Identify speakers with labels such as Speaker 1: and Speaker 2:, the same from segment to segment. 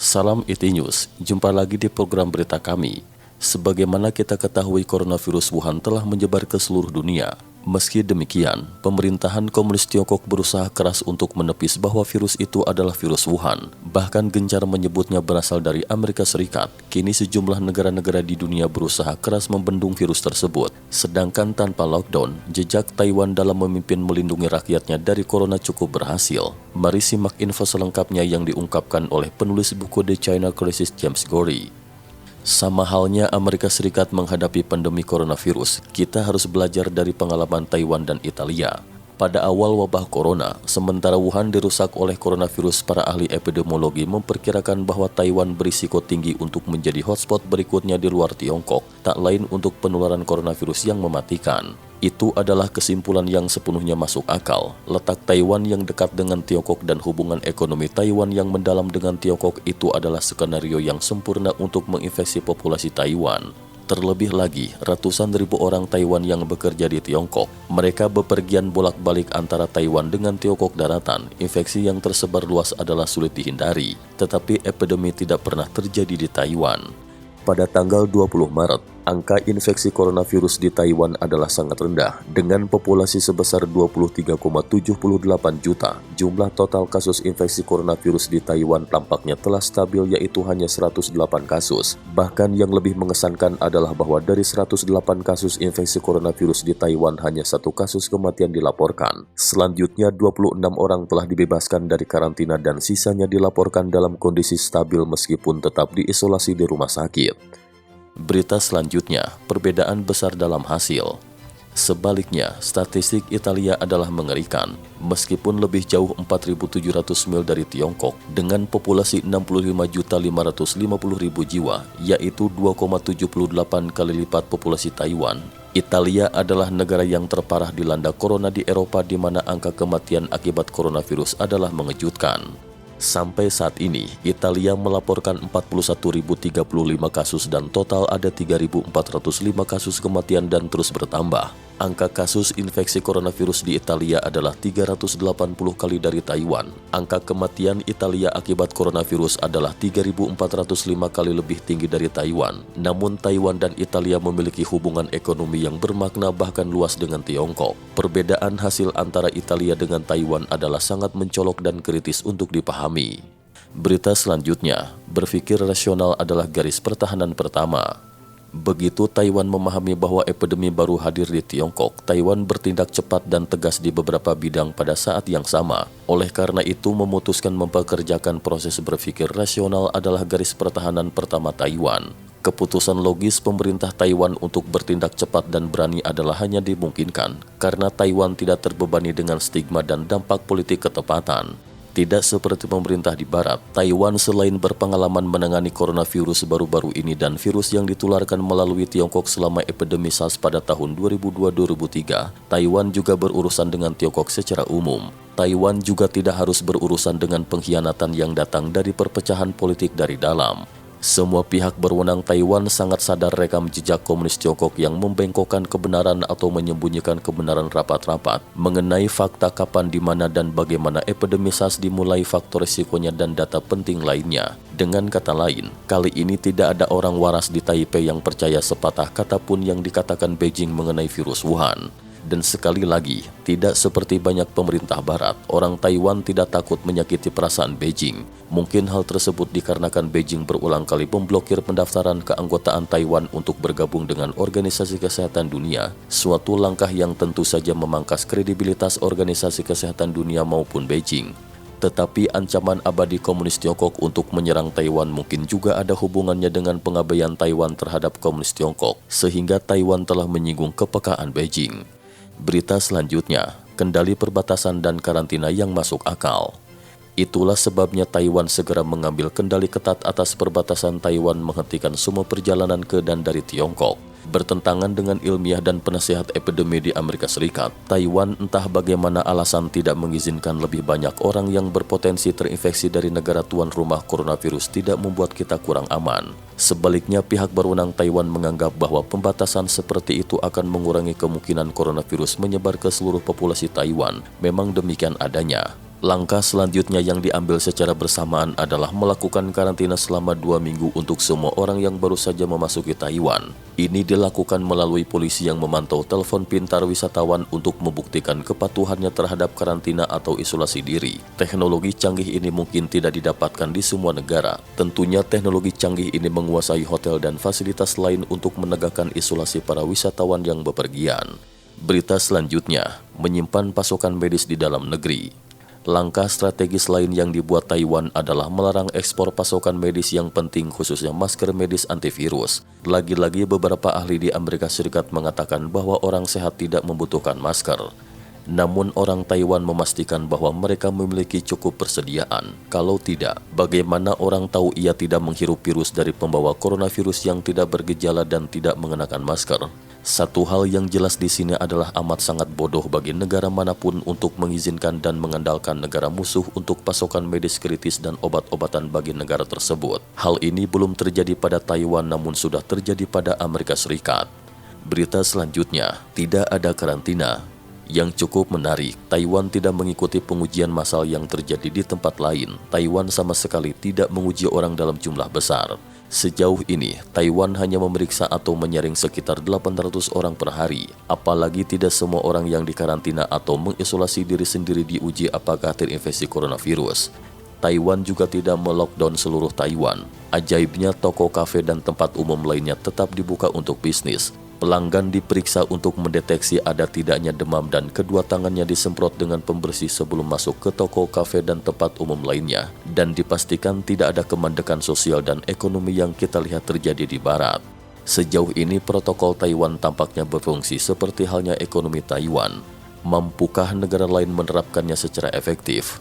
Speaker 1: Salam IT News, jumpa lagi di program berita kami. Sebagaimana kita ketahui, coronavirus Wuhan telah menyebar ke seluruh dunia. Meski demikian, pemerintahan komunis Tiongkok berusaha keras untuk menepis bahwa virus itu adalah virus Wuhan. Bahkan gencar menyebutnya berasal dari Amerika Serikat. Kini sejumlah negara-negara di dunia berusaha keras membendung virus tersebut. Sedangkan tanpa lockdown, jejak Taiwan dalam memimpin melindungi rakyatnya dari corona cukup berhasil. Mari simak info selengkapnya yang diungkapkan oleh penulis buku The China Crisis James Gorey. Sama halnya Amerika Serikat menghadapi pandemi coronavirus, kita harus belajar dari pengalaman Taiwan dan Italia. Pada awal wabah corona, sementara Wuhan dirusak oleh coronavirus, para ahli epidemiologi memperkirakan bahwa Taiwan berisiko tinggi untuk menjadi hotspot berikutnya di luar Tiongkok, tak lain untuk penularan coronavirus yang mematikan. Itu adalah kesimpulan yang sepenuhnya masuk akal. Letak Taiwan yang dekat dengan Tiongkok dan hubungan ekonomi Taiwan yang mendalam dengan Tiongkok itu adalah skenario yang sempurna untuk menginfeksi populasi Taiwan. Terlebih lagi, ratusan ribu orang Taiwan yang bekerja di Tiongkok. Mereka bepergian bolak-balik antara Taiwan dengan Tiongkok daratan. Infeksi yang tersebar luas adalah sulit dihindari, tetapi epidemi tidak pernah terjadi di Taiwan. Pada tanggal 20 Maret, angka infeksi coronavirus di Taiwan adalah sangat rendah. Dengan populasi sebesar 23,78 juta, jumlah total kasus infeksi coronavirus di Taiwan tampaknya telah stabil, yaitu hanya 108 kasus. Bahkan yang lebih mengesankan adalah bahwa dari 108 kasus infeksi coronavirus di Taiwan, hanya 1 kasus kematian dilaporkan. Selanjutnya, 26 orang telah dibebaskan dari karantina dan sisanya dilaporkan dalam kondisi stabil meskipun tetap diisolasi di rumah sakit. Berita selanjutnya, perbedaan besar dalam hasil. Sebaliknya, statistik Italia adalah mengerikan. Meskipun lebih jauh 4.700 mil dari Tiongkok, dengan populasi 65.550.000 jiwa, yaitu 2,78 kali lipat populasi Taiwan, Italia adalah negara yang terparah dilanda corona di Eropa, di mana angka kematian akibat coronavirus adalah mengejutkan. Sampai saat ini, Italia melaporkan 41.035 kasus dan total ada 3.405 kasus kematian dan terus bertambah. Angka kasus infeksi coronavirus di Italia adalah 380 kali dari Taiwan. Angka kematian Italia akibat coronavirus adalah 3.405 kali lebih tinggi dari Taiwan. Namun Taiwan dan Italia memiliki hubungan ekonomi yang bermakna bahkan luas dengan Tiongkok. Perbedaan hasil antara Italia dengan Taiwan adalah sangat mencolok dan kritis untuk dipahami. Berita selanjutnya, berpikir rasional adalah garis pertahanan pertama. Begitu Taiwan memahami bahwa epidemi baru hadir di Tiongkok, Taiwan bertindak cepat dan tegas di beberapa bidang pada saat yang sama. Oleh karena itu, memutuskan mempekerjakan proses berpikir rasional adalah garis pertahanan pertama Taiwan. Keputusan logis pemerintah Taiwan untuk bertindak cepat dan berani adalah hanya dimungkinkan karena Taiwan tidak terbebani dengan stigma dan dampak politik ketepatan. Tidak seperti pemerintah di Barat, Taiwan selain berpengalaman menangani coronavirus baru-baru ini dan virus yang ditularkan melalui Tiongkok selama epidemi SARS pada tahun 2002-2003, Taiwan juga berurusan dengan Tiongkok secara umum. Taiwan juga tidak harus berurusan dengan pengkhianatan yang datang dari perpecahan politik dari dalam. Semua pihak berwenang Taiwan sangat sadar rekam jejak komunis Tiongkok yang membengkokkan kebenaran atau menyembunyikan kebenaran rapat-rapat mengenai fakta kapan, di mana, dan bagaimana epidemi SARS dimulai, faktor risikonya, dan data penting lainnya. Dengan kata lain, kali ini tidak ada orang waras di Taipei yang percaya sepatah kata pun yang dikatakan Beijing mengenai virus Wuhan. Dan sekali lagi, tidak seperti banyak pemerintah Barat, orang Taiwan tidak takut menyakiti perasaan Beijing. Mungkin hal tersebut dikarenakan Beijing berulang kali memblokir pendaftaran keanggotaan Taiwan untuk bergabung dengan Organisasi Kesehatan Dunia, suatu langkah yang tentu saja memangkas kredibilitas Organisasi Kesehatan Dunia maupun Beijing. Tetapi ancaman abadi komunis Tiongkok untuk menyerang Taiwan mungkin juga ada hubungannya dengan pengabaian Taiwan terhadap komunis Tiongkok, sehingga Taiwan telah menyinggung kepekaan Beijing. Berita selanjutnya, kendali perbatasan dan karantina yang masuk akal. Itulah sebabnya Taiwan segera mengambil kendali ketat atas perbatasan Taiwan, menghentikan semua perjalanan ke dan dari Tiongkok. Bertentangan dengan ilmiah dan penasehat epidemi di Amerika Serikat, Taiwan entah bagaimana alasan tidak mengizinkan lebih banyak orang yang berpotensi terinfeksi dari negara tuan rumah coronavirus tidak membuat kita kurang aman. Sebaliknya, pihak berwenang Taiwan menganggap bahwa pembatasan seperti itu akan mengurangi kemungkinan coronavirus menyebar ke seluruh populasi Taiwan. Memang demikian adanya. Langkah selanjutnya yang diambil secara bersamaan adalah melakukan karantina selama 2 minggu untuk semua orang yang baru saja memasuki Taiwan. Ini dilakukan melalui polisi yang memantau telepon pintar wisatawan untuk membuktikan kepatuhannya terhadap karantina atau isolasi diri. Teknologi canggih ini mungkin tidak didapatkan di semua negara. Tentunya teknologi canggih ini menguasai hotel dan fasilitas lain untuk menegakkan isolasi para wisatawan yang bepergian. Berita selanjutnya, menyimpan pasokan medis di dalam negeri. Langkah strategis lain yang dibuat Taiwan adalah melarang ekspor pasokan medis yang penting khususnya masker medis antivirus. Lagi-lagi beberapa ahli di Amerika Serikat mengatakan bahwa orang sehat tidak membutuhkan masker. Namun orang Taiwan memastikan bahwa mereka memiliki cukup persediaan. Kalau tidak, bagaimana orang tahu ia tidak menghirup virus dari pembawa coronavirus yang tidak bergejala dan tidak mengenakan masker? Satu hal yang jelas di sini adalah amat sangat bodoh bagi negara manapun untuk mengizinkan dan mengandalkan negara musuh untuk pasokan medis kritis dan obat-obatan bagi negara tersebut. Hal ini belum terjadi pada Taiwan namun sudah terjadi pada Amerika Serikat. Berita selanjutnya, tidak ada karantina. Yang cukup menarik, Taiwan tidak mengikuti pengujian massal yang terjadi di tempat lain. Taiwan sama sekali tidak menguji orang dalam jumlah besar. Sejauh ini, Taiwan hanya memeriksa atau menyaring sekitar 800 orang per hari. Apalagi tidak semua orang yang dikarantina atau mengisolasi diri sendiri diuji apakah terinfeksi coronavirus. Taiwan juga tidak melockdown seluruh Taiwan. Ajaibnya, toko, kafe, dan tempat umum lainnya tetap dibuka untuk bisnis. Pelanggan diperiksa untuk mendeteksi ada tidaknya demam dan kedua tangannya disemprot dengan pembersih sebelum masuk ke toko, kafe, dan tempat umum lainnya. Dan dipastikan tidak ada kemandekan sosial dan ekonomi yang kita lihat terjadi di Barat. Sejauh ini protokol Taiwan tampaknya berfungsi seperti halnya ekonomi Taiwan. Mampukah negara lain menerapkannya secara efektif?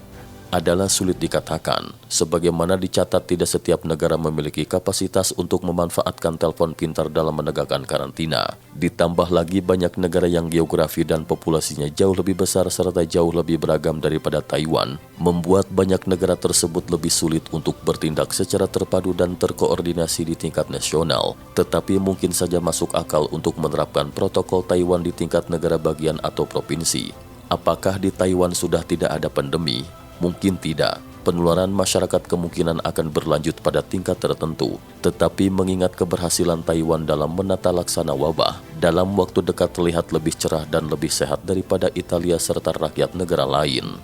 Speaker 1: Adalah sulit dikatakan, sebagaimana dicatat tidak setiap negara memiliki kapasitas untuk memanfaatkan telepon pintar dalam menegakkan karantina. Ditambah lagi banyak negara yang geografi dan populasinya jauh lebih besar serta jauh lebih beragam daripada Taiwan, membuat banyak negara tersebut lebih sulit untuk bertindak secara terpadu dan terkoordinasi di tingkat nasional. Tetapi mungkin saja masuk akal untuk menerapkan protokol Taiwan di tingkat negara bagian atau provinsi. Apakah di Taiwan sudah tidak ada pandemi? Mungkin tidak. Penularan masyarakat kemungkinan akan berlanjut pada tingkat tertentu. Tetapi mengingat keberhasilan Taiwan dalam menata laksana wabah, dalam waktu dekat terlihat lebih cerah dan lebih sehat daripada Italia serta rakyat negara lain.